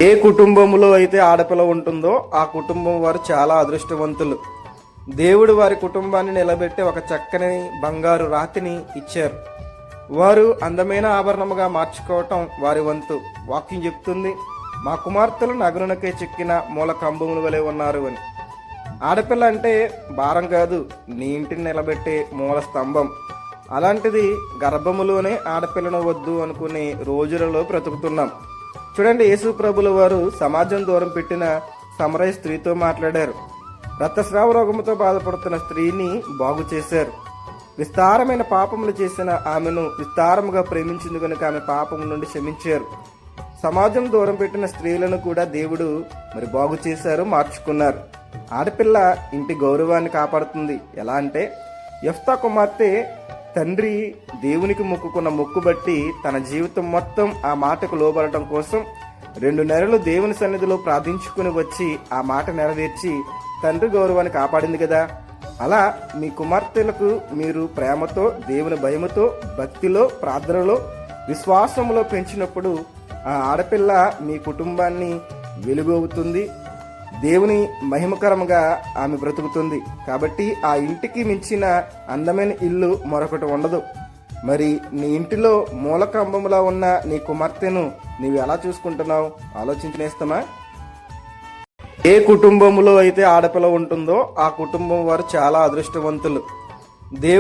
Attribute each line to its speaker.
Speaker 1: ఏ కుటుంబంలో అయితే ఆడపిల్ల ఉంటుందో ఆ కుటుంబం వారు చాలా అదృష్టవంతులు. దేవుడు వారి కుటుంబాన్ని నిలబెట్టి ఒక చక్కని బంగారు రాతిని ఇచ్చారు. వారు అందమైన ఆభరణముగా మార్చుకోవటం వారి వంతు. వాక్యం చెప్తుంది, మా కుమార్తెలు నగరునకే చెక్కిన మూల కంబముల వలె ఉన్నారు అని. ఆడపిల్ల అంటే భారం కాదు, నీ ఇంటిని నిలబెట్టే మూల స్తంభం. అలాంటిది గర్భములోనే ఆడపిల్లను వద్దు అనుకునే రోజులలో బ్రతుకుతున్నాం. చూడండి, యేసు ప్రభుల వారు సమాజం దూరం పెట్టిన సమరయ స్త్రీతో మాట్లాడారు. రక్తస్రావ రోగముతో బాధపడుతున్న స్త్రీని బాగు చేశారు. విస్తారమైన పాపములు చేసిన ఆమెను విస్తారముగా ప్రేమించింది కనుక ఆమె పాపము నుండి క్షమించారు. సమాజం దూరం పెట్టిన స్త్రీలను కూడా దేవుడు బాగు చేశారు, మార్చుకున్నారు. ఆడపిల్ల ఇంటి గౌరవాన్ని కాపాడుతుంది. ఎలా అంటే, యెఫ్తా కుమార్తె తండ్రి దేవునికి మొక్కుకున్న మొక్కు బట్టి తన జీవితం మొత్తం ఆ మాటకు లోబడటం కోసం 2 నెలలు దేవుని సన్నిధిలో ప్రార్థించుకుని వచ్చి ఆ మాట నెరవేర్చి తండ్రి గౌరవాన్ని కాపాడింది కదా. అలా మీ కుమార్తెలకు మీరు ప్రేమతో, దేవుని భయముతో, భక్తిలో, ప్రార్థనలో, విశ్వాసంలో పెంచినప్పుడు ఆ ఆడపిల్ల మీ కుటుంబాన్ని వెలుగవుతుంది, దేవుని మహిమకరంగా ఆమె బ్రతుకుతుంది. కాబట్టి ఆ ఇంటికి మించిన అందమైన ఇల్లు మరొకటి ఉండదు. మరి నీ ఇంటిలో మూలకంబములా ఉన్న నీ కుమార్తెను నీవు ఎలా చూసుకుంటున్నావు? ఆలోచించినేస్తామా? ఏ కుటుంబంలో అయితే ఆడపిల్ల ఉంటుందో ఆ కుటుంబం వారు చాలా అదృష్టవంతులు.